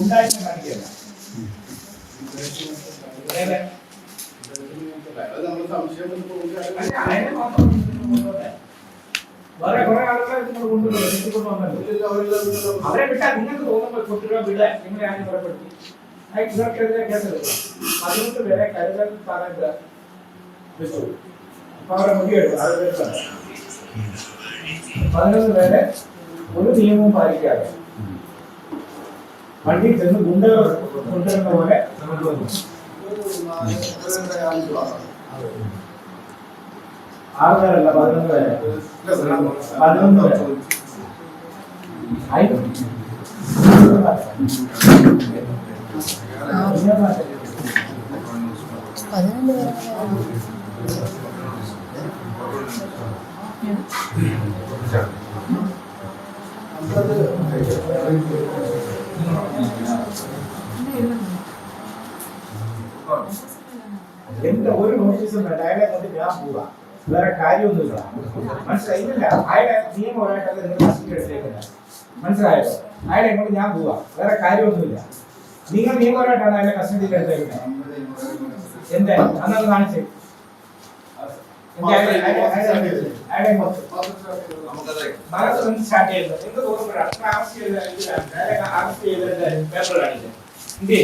ഉണ്ടായിട്ട് കാണിക്കുകയല്ല. വേറെ കുറെ ആളുകളെ നിങ്ങൾ കൊണ്ടുവന്നല്ലോ. അവരെ വിട്ടാൽ നിങ്ങൾക്ക് തോന്നുമ്പോൾ കുട്ടികളെ വിടാൻ നിങ്ങളെ ആരും പുറപ്പെടുത്തി ഇവർക്കെതിരെ കേസെടുക്കും. 11 പേരെ കരുതൽ തടങ്ക് വെച്ചു. അപ്പൊ അവരെ മുടിയെടുക്കും. 11 പേരെ ഒരു നിയമവും പാലിക്കാതെ വണ്ടി ചെന്ന് ഗുണ്ടകൾ കൊണ്ടുവരുന്ന പോലെ കൊണ്ടുവന്നു. 6 പേരല്ല 11 പേരെ. 11 പേരെ എന്റെ ഒരു നോട്ടീസും വേണ്ട. അയാളെ കൊണ്ട് ഞാൻ പോവാ, വേറെ കാര്യമൊന്നുമില്ല. മനസ്സിലായില്ല? അയാളെ നിയമപരമായിട്ടല്ല നിങ്ങൾ കസ്റ്റഡി എടുത്തേക്കുന്നത്. മനസ്സിലായോ? അയാളെ കൊണ്ട് ഞാൻ പോവാ, വേറെ കാര്യമൊന്നുമില്ല. നിങ്ങൾ നിയമപരമായിട്ടാണ് അയാളെ കസ്റ്റഡിയിൽ എടുത്തേക്കുന്നത്. എന്താ അന്നത് കാണിച്ചേ? സ്റ്റാർട്ട് ചെയ്യുന്നത് എന്ത് തോന്നുമ്പോഴാണ് അറസ്റ്റ് ചെയ്ത പേപ്പർ കാണിച്ചത്? എന്തേ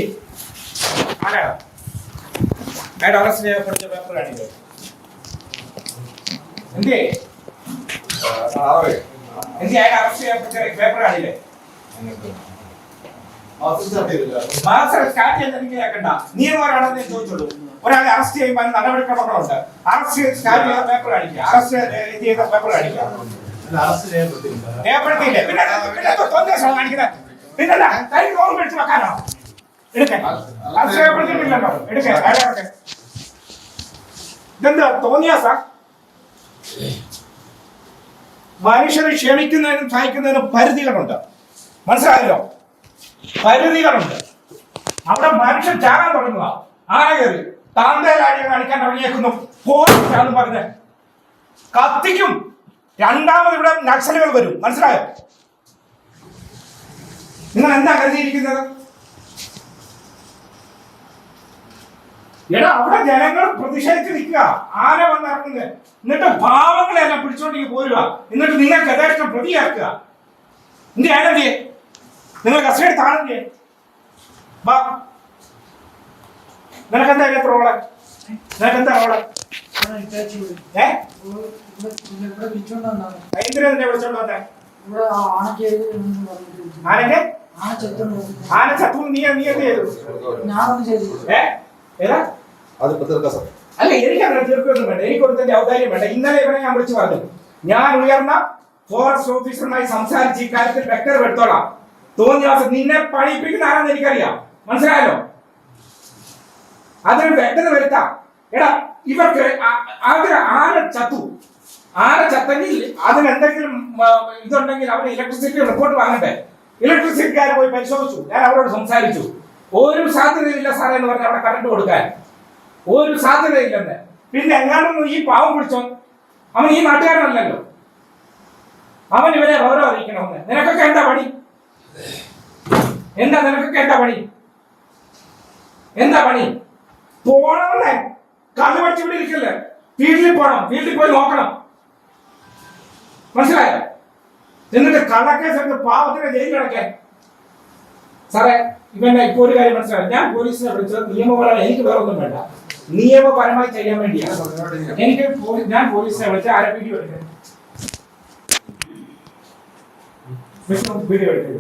ആരാ അയാൾ അറസ്റ്റ് ചെയ്യപ്പെട്ട പേപ്പർ കാണിച്ചത്? എന്തേ എന്തേ അയാൾ അറസ്റ്റ് ചെയ്യപ്പെട്ട പേപ്പർ കാണില്ലേ? സ്റ്റാർട്ട് ചെയ്തെങ്കിൽ നിയമപരമാണെന്ന് ചോദിച്ചോളൂ. ഒരാളെ അറസ്റ്റ് ചെയ്യുമ്പോൾ നടപടിക്രമങ്ങളുണ്ട്. അറസ്റ്റ് സ്റ്റാർട്ട് ചെയ്ത പേപ്പർ കാണിക്കുക, അറസ്റ്റ് ചെയ്ത പേപ്പർ കാണിക്കുക. രേഖപ്പെടുത്തിയില്ലേ? പിന്നെ കാണിക്കുന്നത് പിന്നല്ല കൈ ഓർമ്മ എടുത്ത് വെക്കാനോ? എടുക്കാൻ അറസ്റ്റ് രേഖപ്പെടുത്തിയിട്ടില്ലല്ലോ. എടുക്കാൻ ഇതെന്താ തോന്നിയാ? മനുഷ്യരെ ക്ഷമിക്കുന്നതിനും സഹിക്കുന്നതിനും പരിധികളുണ്ട്. മനസ്സിലായല്ലോ? പരിധികളുണ്ട്. അവിടെ മനുഷ്യൻ ചാകാൻ തുടങ്ങുക. ആന കയറി താന്തേലാടിയെ കാണിക്കാൻ തുടങ്ങിയേക്കുന്നു. പോലീസാണെന്ന് പറഞ്ഞ് കത്തിക്കും. രണ്ടാമത് ഇവിടെ നക്സലുകൾ വരും. മനസ്സിലായോ? നിങ്ങൾ എന്താ കരുതിയിരിക്കുന്നത്? എടാ അവിടെ ജനങ്ങൾ പ്രതിഷേധിച്ച് നിൽക്കുക. ആന വന്നിറങ്ങുന്നത്. എന്നിട്ട് പാവങ്ങളെ എല്ലാം പിടിച്ചോണ്ടെങ്കിൽ പോരുക. എന്നിട്ട് നിങ്ങൾക്ക് യഥേഷ്ടം പ്രതിയാക്കുക. എന്ത് ആനന്ദിയെ നിങ്ങൾ കസ്റ്റഡി താഴെ വാ. നിനക്കെന്താ എത്ര റോള്? നിനക്കെന്താ റോള്? എന്തിനാ വിളിച്ചോണ്ട് വന്നേ? ആനക്ക് ആന ചത്തു. നീ എന്ത് ചെയ്തു? അല്ല എനിക്കങ്ങനെ തീർക്കൊന്നും വേണ്ട. എനിക്ക് കൊടുത്തതിന്റെ ഔദാര്യം വേണ്ട. ഇന്നലെ ഇവിടെ ഞാൻ വിളിച്ചു പറഞ്ഞു, ഞാൻ ഉയർന്ന ഫോറസ്റ്റ് ഓഫീസറുമായി സംസാരിച്ച് ഈ കാര്യത്തിൽ വ്യക്തത എടുത്തോളാം. തോന്നിയ നിന്നെ പണിയിപ്പിക്കുന്ന ആരാന്ന് എനിക്കറിയാം. മനസ്സിലായല്ലോ? അതിന് വ്യക്തത വരുത്താം. എടാ ഇവർക്ക് ആന ചത്തു. ആന ചത്തെങ്കിൽ അതിനെന്തെങ്കിലും ഇതുണ്ടെങ്കിൽ അവര് ഇലക്ട്രിസിറ്റി റിപ്പോർട്ട് വാങ്ങണ്ടേ? ഇലക്ട്രിസിറ്റിക്കാർ പോയി പരിശോധിച്ചു. ഞാൻ അവരോട് സംസാരിച്ചു. ഒരു സാധ്യതയില്ല സാറേ എന്ന് പറഞ്ഞ് അവിടെ കറണ്ട് കൊടുക്കാൻ ഒരു സാധ്യതയില്ലെന്ന്. പിന്നെ എങ്ങാണ്ടൊന്നും ഈ പാവം പിടിച്ചോ? അവൻ ഈ നാട്ടുകാരനല്ലല്ലോ. അവൻ ഇവരെ ഗൗരവം അറിയിക്കണമെന്ന്. നിനക്കൊക്കെ എന്താ പണി? നിനക്കൊക്കെ എന്താ പണി? എന്താ പണി? പോണമെന്നേ കല്ല് പഠിച്ച് ഇവിടെ ഇരിക്കല്ലേ. ഫീൽഡിൽ പോണം. ഫീൽഡിൽ പോയി നോക്കണം. മനസ്സിലായോ? എന്നിട്ട് കള്ളക്കേസ് എടുത്ത് പാവത്തിന് ജയിലിൽ അടക്കാൻ. സാറേ ഇവന്റെ ഇപ്പൊ ഒരു കാര്യം മനസ്സിലായി. ഞാൻ പോലീസിനെ വിളിച്ചത് നിയമപരമായി, എനിക്ക് വേറെ ഒന്നും വേണ്ട, നിയമപരമായി ചെയ്യാൻ വേണ്ടിയാണ്. എനിക്ക് ഞാൻ പോലീസിനെ വിളിച്ച ആരെ വീഡിയോ എടുക്കാൻ വീഡിയോ എടുക്കാൻ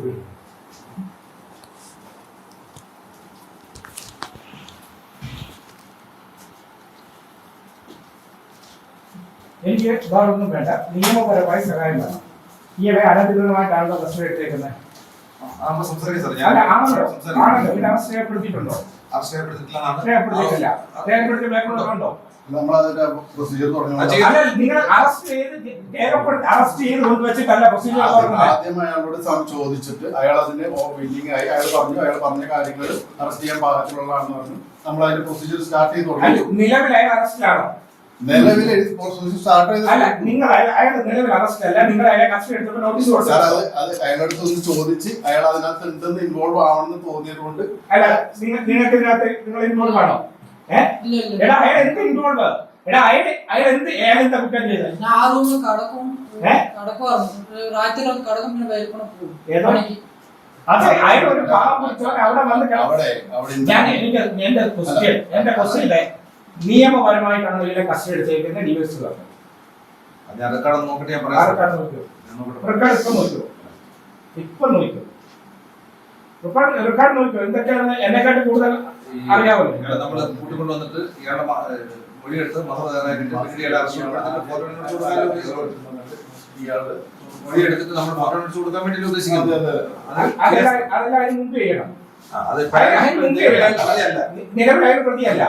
എനിക്ക് വേറൊന്നും വേണ്ട, നിയമപരമായി സഹായം വേണം. ഈ അനധികൃതമായിട്ടാണല്ലോ പ്രശ്നം എടുത്തേക്കുന്നത്. രേഖപ്പെടുത്തിയിട്ടുണ്ടോ? നിങ്ങൾ അറസ്റ്റ് ചെയ്ത് കൊണ്ടുവച്ചിട്ടല്ല പ്രൊസീജിയർ. ആദ്യം അയാളോട് ചോദിച്ചിട്ട് അയാൾ അതിന് വില്ലിംഗ് ആയി. അയാൾ പറഞ്ഞ കാര്യങ്ങൾ അറസ്റ്റ് ചെയ്യാൻ പാകത്തിലുള്ളതാണെന്ന് പറഞ്ഞു. നമ്മൾ അതിന്റെ പ്രൊസീജിയർ സ്റ്റാർട്ട് ചെയ്ത് തുടങ്ങി. നിലവിൽ അയാൾ അറസ്റ്റിലാണോ? നിലവിൽ സ്റ്റാർട്ട് അല്ല ചെയ്ത് നിങ്ങൾ അയാളുടെ നിലവിൽ അറസ്റ്റ് അല്ല, നിങ്ങൾ അയാളെ കസ്റ്റഡി എടുത്തപ്പോൾ നോട്ടീസ് സാർ കൊടുത്തു. അത് അയാളടുത്ത് ഒന്ന് ചോദിച്ച് അയാൾ അതിനകത്ത് ഉണ്ടെന്ന് ഇൻവോൾവ് ആവണമെന്ന് തോന്നിയതുകൊണ്ട് അല്ല നിങ്ങൾക്ക് ഇതിനകത്ത് നിങ്ങൾ ഇൻവോൾവ് ആണോ? എടാ അയാൾ എന്ത് ഇൻവോൾവ്? എടാ അയാൾ എന്താ കുറ്റം ചെയ്തത്? ഞാൻ ആ റൂമിൽ കടക്കും ഏ? കടക്കുമായിരുന്നു. രാത്രി കടക്കും, പിന്നെ വേൽക്കൂടെ പോകും ഏതോ? പണിക്ക്. അതെ അയാൾ ഒരു പാവം പിടിച്ചവൻ അവിടെ വന്ന് അവിടെ ഞാൻ എനിക്ക് എന്റെ ക്വസ്റ്റ്യനിലെ നിയമപരമായിട്ടാണ് ഇതിനെ കസ്റ്റഡി എടുത്തേക്കുന്നത് ഡിവൈസ് പറഞ്ഞു. ഞാൻ റെക്കോർഡ് നോക്കിട്ട് ഞാൻ പറയാം. റെക്കോർഡ് ഇപ്പൊ നോക്കൂ റെക്കോർഡ് നോക്കൂ എന്തൊക്കെയാണ് എന്നെക്കാട്ട് കൂടുതൽ അറിയാമല്ലോ. ഇയാളെ നമ്മള് കൂട്ടിക്കൊണ്ട് വന്നിട്ട് ഇയാളുടെ മൊഴിയെടുത്ത് മൊഴിയെടുത്തിട്ട് നമ്മൾ ഫോട്ടോ അടിച്ചു കൊടുക്കാൻ വേണ്ടി ഉദ്ദേശിക്കുന്നത്. അതെല്ലാം അതിന് മുമ്പ് ചെയ്യണം. അത് നിലവിലായ പ്രതിയല്ല.